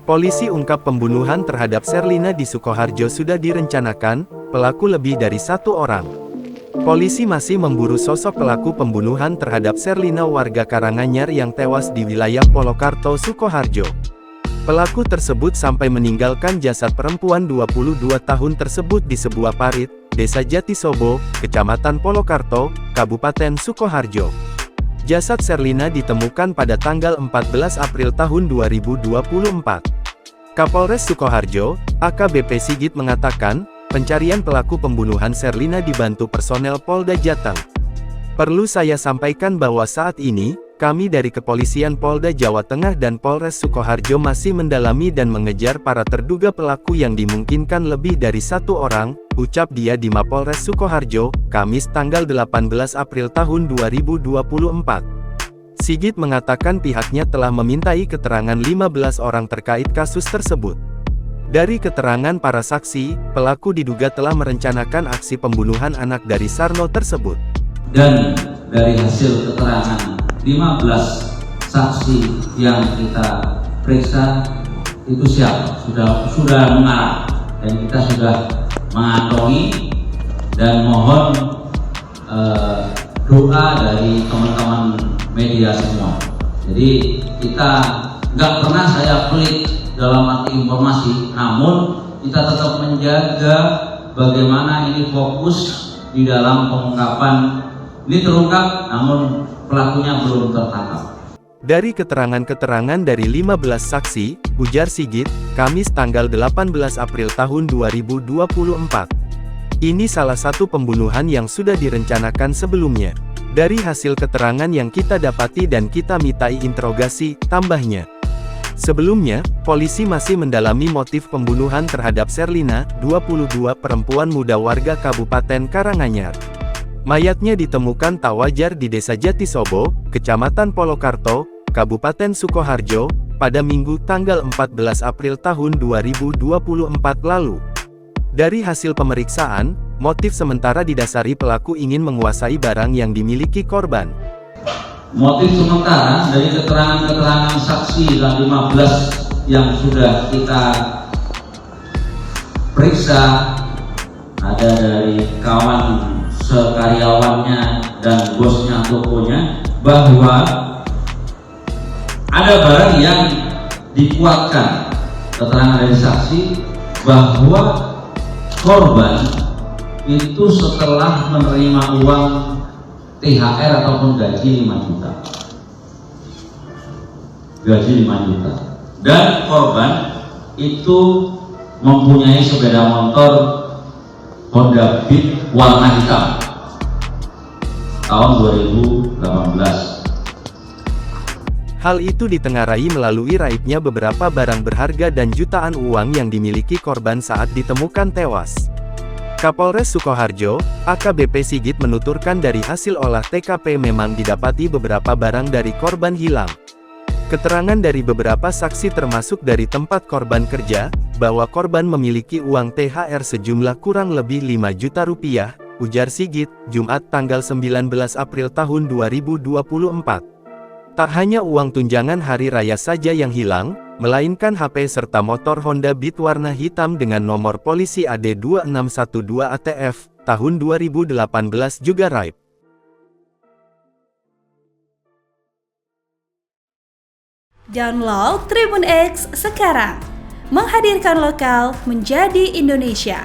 Polisi ungkap pembunuhan terhadap Sherlina di Sukoharjo sudah direncanakan, pelaku lebih dari satu orang. Polisi masih memburu sosok pelaku pembunuhan terhadap Sherlina warga Karanganyar yang tewas di wilayah Polokarto, Sukoharjo. Pelaku tersebut sampai meninggalkan jasad perempuan 22 tahun tersebut di sebuah parit, Desa Jatisobo, Kecamatan Polokarto, Kabupaten Sukoharjo. Jasad Sherlina ditemukan pada tanggal 14 April tahun 2024. Kapolres Sukoharjo, AKBP Sigit mengatakan, pencarian pelaku pembunuhan Sherlina dibantu personel Polda Jateng. Perlu saya sampaikan bahwa saat ini, kami dari Kepolisian Polda Jawa Tengah dan Polres Sukoharjo masih mendalami dan mengejar para terduga pelaku yang dimungkinkan lebih dari satu orang, ucap dia di Mapolres Sukoharjo, Kamis tanggal 18 April tahun 2024. Sigit mengatakan pihaknya telah memintai keterangan 15 orang terkait kasus tersebut. Dari keterangan para saksi, pelaku diduga telah merencanakan aksi pembunuhan anak dari Sarno tersebut. Dan dari hasil keterangan 15 saksi yang kita periksa itu siap, sudah mengarah, dan kita sudah mengantongi dan mohon doa dari teman-teman media semua. Jadi kita nggak pernah saya pelit dalam arti informasi, namun kita tetap menjaga bagaimana ini fokus di dalam pengungkapan. Ini terungkap, namun pelakunya belum tertangkap. Dari keterangan-keterangan dari 15 saksi, ujar Sigit, Kamis tanggal 18 April tahun 2024. Ini salah satu pembunuhan yang sudah direncanakan sebelumnya. Dari hasil keterangan yang kita dapati dan kita mintai interogasi, tambahnya. Sebelumnya, polisi masih mendalami motif pembunuhan terhadap Sherlina, 22 perempuan muda warga Kabupaten Karanganyar. Mayatnya ditemukan tak wajar di Desa Jatisobo, Kecamatan Polokarto, Kabupaten Sukoharjo, pada Minggu tanggal 14 April tahun 2024 lalu. Dari hasil pemeriksaan, motif sementara didasari pelaku ingin menguasai barang yang dimiliki korban. Motif sementara dari keterangan-keterangan saksi dan 15 yang sudah kita periksa, ada dari kawan sekaryawannya dan bosnya tokonya, bahwa ada barang yang dikuatkan. Keterangan dari saksi bahwa korban itu setelah menerima uang THR ataupun gaji 5 juta. Gaji 5 juta. Dan korban itu mempunyai sepeda motor Honda Beat warna hitam tahun 2018. Hal itu ditengarai melalui raibnya beberapa barang berharga dan jutaan uang yang dimiliki korban saat ditemukan tewas. Kapolres Sukoharjo, AKBP Sigit menuturkan dari hasil olah TKP memang didapati beberapa barang dari korban hilang. Keterangan dari beberapa saksi termasuk dari tempat korban kerja, bahwa korban memiliki uang THR sejumlah kurang lebih 5 juta rupiah, ujar Sigit, Jumat tanggal 19 April tahun 2024. Tak hanya uang tunjangan hari raya saja yang hilang, melainkan HP serta motor Honda Beat warna hitam dengan nomor polisi AD2612 ATF, tahun 2018 juga raib. Download Tribun X sekarang, menghadirkan lokal menjadi Indonesia.